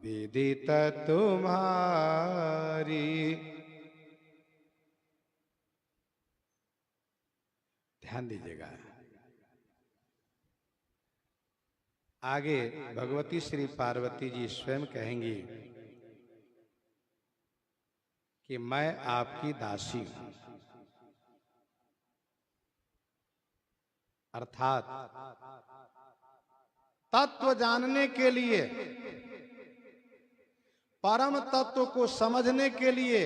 विदित तुम्हारी। ध्यान दीजिएगा, आगे भगवती श्री पार्वती जी स्वयं कहेंगी कि मैं आपकी दासी हूं। अर्थात तत्व जानने के लिए, परम तत्व को समझने के लिए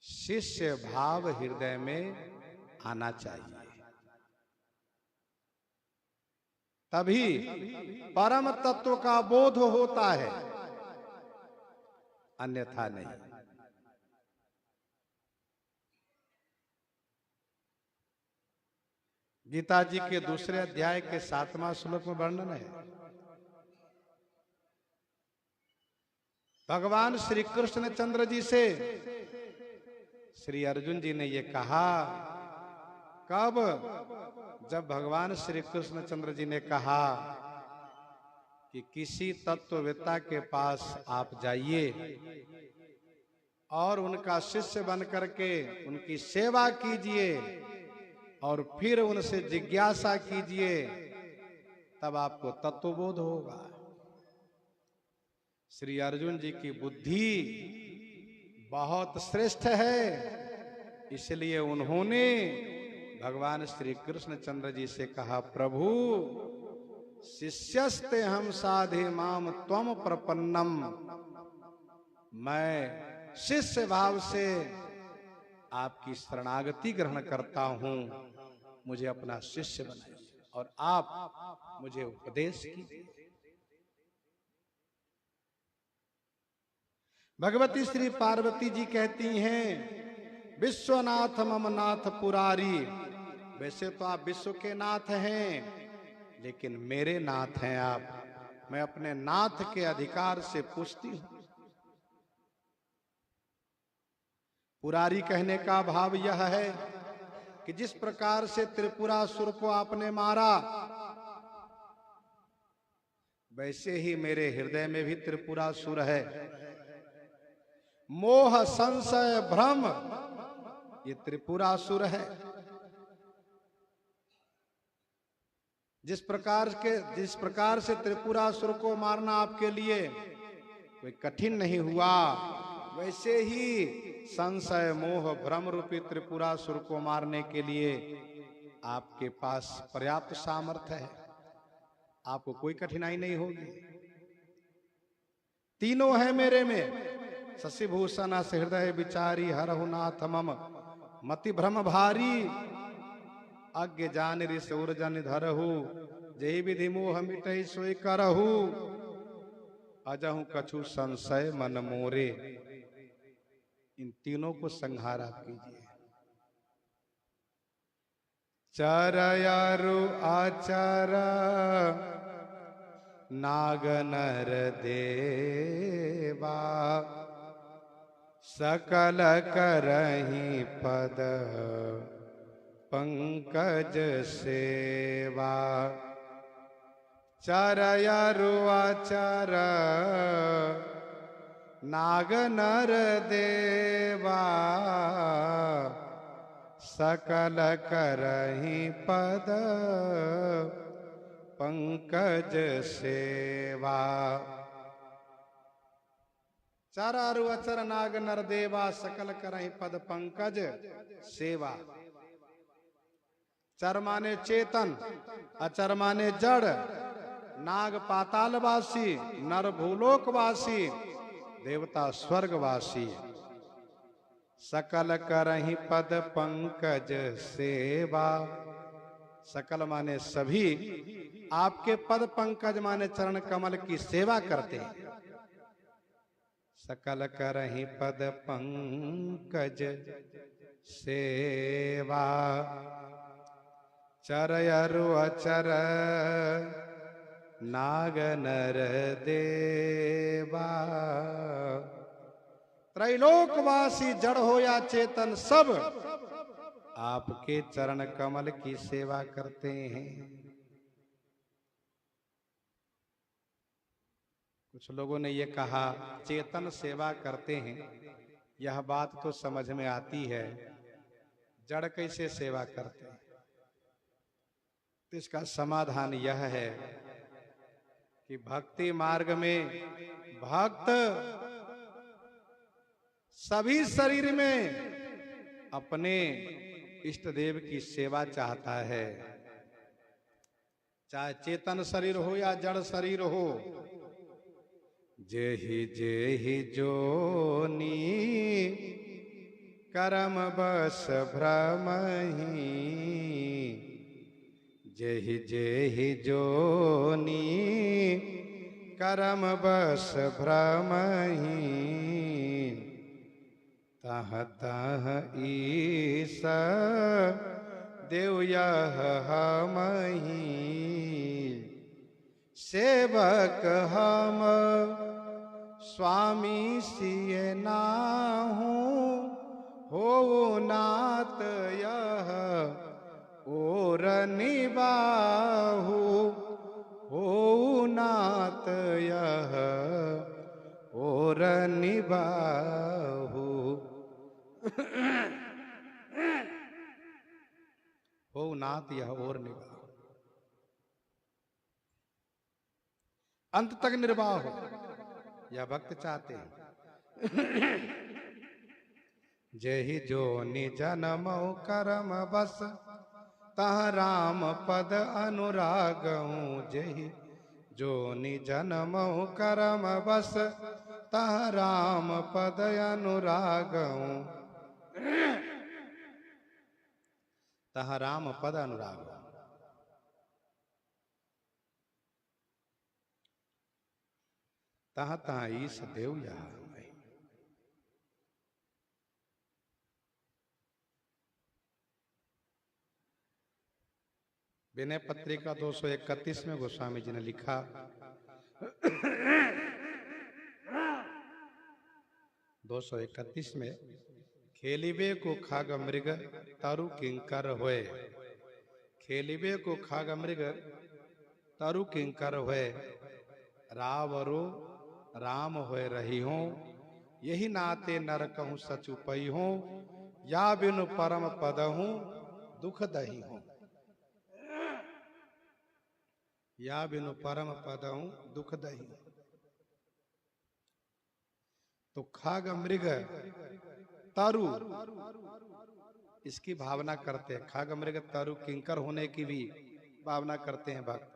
शिष्य भाव हृदय में आना चाहिए, तभी परम तत्व का बोध होता है, अन्यथा नहीं। गीता जी के दूसरे अध्याय के 7वां श्लोक में वर्णन है, भगवान श्री कृष्ण चंद्र जी से श्री अर्जुन जी ने ये कहा। कब? जब भगवान श्री कृष्ण चंद्र जी ने कहा कि किसी तत्ववेत्ता के पास आप जाइए और उनका शिष्य बन करके उनकी सेवा कीजिए और फिर उनसे जिज्ञासा कीजिए, तब आपको तत्वबोध होगा। श्री अर्जुन जी की बुद्धि बहुत श्रेष्ठ है, इसलिए उन्होंने भगवान श्री कृष्ण चंद्र जी से कहा, प्रभु शिष्यस्ते हम साधे माम त्वम प्रपन्नम, मैं शिष्य भाव से आपकी शरणागति ग्रहण करता हूं, मुझे अपना शिष्य बनाइए और आप मुझे उपदेश कीजिए। भगवती श्री पार्वती जी कहती हैं, विश्वनाथ मम नाथ पुरारी। वैसे तो आप विश्व के नाथ हैं, लेकिन मेरे नाथ हैं आप। मैं अपने नाथ के अधिकार से पूछती हूं। पुरारी कहने का भाव यह है कि जिस प्रकार से त्रिपुरासुर को आपने मारा, वैसे ही मेरे हृदय में भी त्रिपुरासुर है। मोह संशय भ्रम, ये त्रिपुरासुर है। जिस प्रकार से त्रिपुरासुर को मारना आपके लिए कोई कठिन नहीं हुआ, वैसे ही संशय मोह भ्रम रूपी त्रिपुरासुर को मारने के लिए आपके पास पर्याप्त सामर्थ्य है, आपको कोई कठिनाई नहीं होगी। तीनों है मेरे में, शशिभूषण हृदय विचारी, हरहु नाथ मम मति भ्रम भारी, अज्ञ जान ऋष उर्जन धरहु, जय विधि मोह मिटहि सोई करहु, अजहु कछु संशय मन मोरे। इन तीनों को संहार आप कीजिए। चरयारु आचार नागनर देवा सकल करहि पद पंकज सेवा। चरयारु आचार नागनर देवा सकल करहि पद पंकज सेवा। चारारु अचर नाग नर देवा सकल करहि पद पंकज सेवा। चर माने चेतन, अचर माने जड़, नाग पातालवासी, नर भूलोकवासी, देवता स्वर्गवासी। सकल करहि पद पंकज सेवा। सकल माने सभी आपके पद पंकज माने चरण कमल की सेवा करते हैं। सकल करहि पद पंकज सेवा। चरयरु अचर नाग नर देवा। त्रैलोकवासी जड़ हो या चेतन सब आपके चरण कमल की सेवा करते हैं। कुछ लोगों ने ये कहा चेतन सेवा करते हैं, यह बात तो समझ में आती है, जड़ कैसे सेवा करते हैं? तो इसका समाधान यह है कि भक्ति मार्ग में भक्त सभी शरीर में अपने इष्ट देव की सेवा चाहता है, चाहे चेतन शरीर हो या जड़ शरीर हो। जेहि जेहि जोनी करम बस भ्रमहि। जेहि जेहि जोनी करम बस भ्रमहि। तह तह ईस देव यह हमहि। सेवक हम स्वामी सिय नाहू। हो नात यह और निबाहु। हो नात यह और निबाहु। हो नात यह और निबाहु। अंत तक निर्वाह हो, यह भक्त चाहते हैं। जेहि जोनि जन्मौ करम बस तह राम पद अनुरागहूँ। जेहि जोनि जन्मौ करम बस तह राम पद अनुरागहूँ। तह राम पद अनुरागहूँ। तह तह ईश देव यह हमहि। विनय पत्रिका 231 में गोस्वामी जी ने लिखा 231 में खेलिबे को खाग मृग तरु किंकर होए। खेलिबे को खाग मृग तरु किंकर होए। रावरो राम होए रही हो। यही नाते नर कहूँ सच उपई हो। या बिनु परम पद हूँ दुख दही हो। या बिनु परम पद हूँ दुख दही। तो खाग मृग तरु इसकी भावना करते हैं। खाग मृग तरु किंकर होने की भी भावना करते हैं भक्त।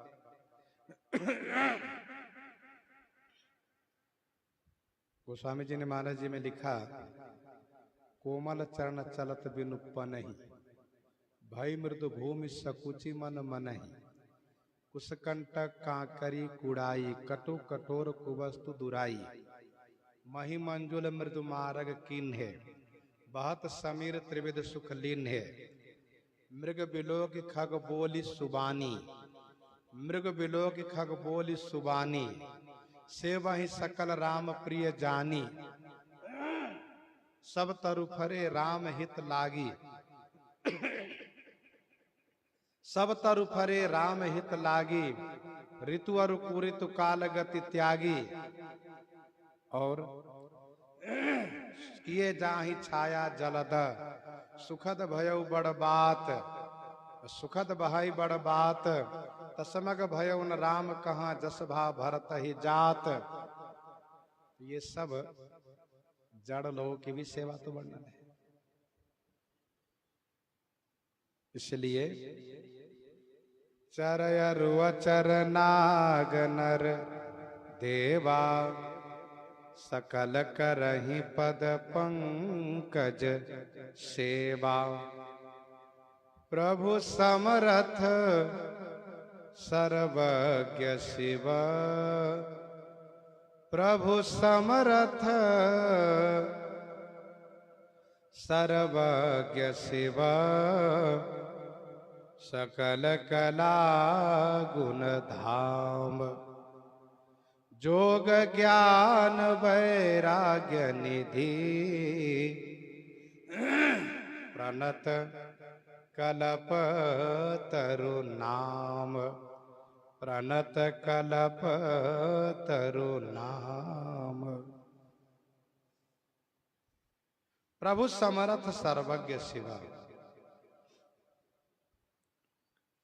गोस्वामी जी ने महाराज जी में लिखा कोमल चरण चलत बिनु पनहि। भय मृदु भूमि सकुचि मन मनहि। कुशकंटक कांकरी कुड़ाई कटु कठोर कुवस्तु दुराई। मही मंजुल मृदु मार्ग किन्हे। बहत समीर त्रिविध सुख लीन्हे। मृग बिलो की खग बोली सुबानी, मृग बिलो की खग बोली सुबानी, सेवहि सकल राम प्रिय जानी, सब तरु फरे राम हित लागी, सब तरु फरे राम हित लागी, ऋतु अरु कुऋतु काल गति त्यागी, और किए जाहि छाया जलद, सुखद भयउ बड़ बात, सुखद भय बड़ बात, तसमग भयउ न राम कहाँ जस भा भरत ही जात। ये सब जड़ लोगों की भी सेवा तो वर्णन है। इसलिए चरयरु अचर नाग नर देवा, सकल करहि पद पंकज सेवा, प्रभु समरथ सर्वज्ञ शिव, प्रभु समरथ सर्वज्ञ शिव, सकल कला गुण धाम, जोग ज्ञान वैराग्य निधि, प्रणत कलप तरु नाम, प्रणत कलप तरु नाम। प्रभु समर्थ सर्वज्ञ शिवा,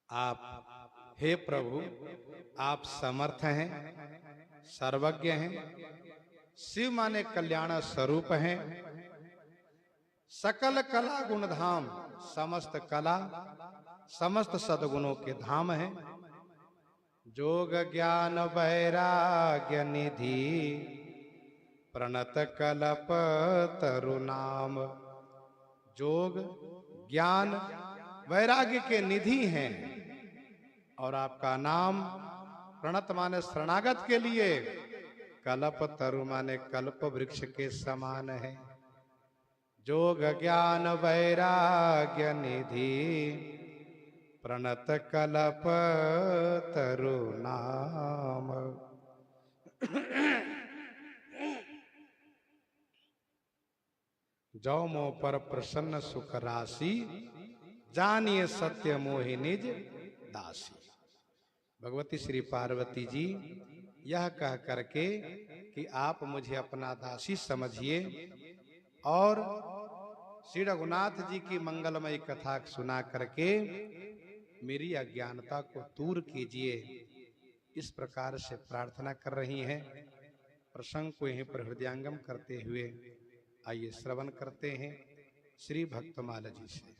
आप हे प्रभु आप समर्थ हैं, सर्वज्ञ हैं, शिव माने कल्याण स्वरूप हैं, सकल कला गुण धाम, समस्त कला समस्त सद्गुणों के धाम हैं, जोग ज्ञान वैराग्य निधि, प्रणत कलप तरु नाम। जोग ज्ञान वैराग्य के निधि हैं और आपका नाम प्रणत माने शरणागत के लिए, कल्प तरु माने कल्प वृक्ष के समान है। जोग ज्ञान वैराग्य निधि, प्रणत कल्प तरु नाम। जौ मोह पर प्रसन्न सुख राशि, जानिए सत्य मोहि निज दासी। भगवती श्री पार्वती जी यह कह करके कि आप मुझे अपना दासी समझिए और श्री रघुनाथ जी की मंगलमयी कथा सुना करके मेरी अज्ञानता को दूर कीजिए, इस प्रकार से प्रार्थना कर रही हैं। प्रसंग को यहीं पर हृदयंगम करते हुए आइए श्रवण करते हैं श्री भक्तमाला जी से।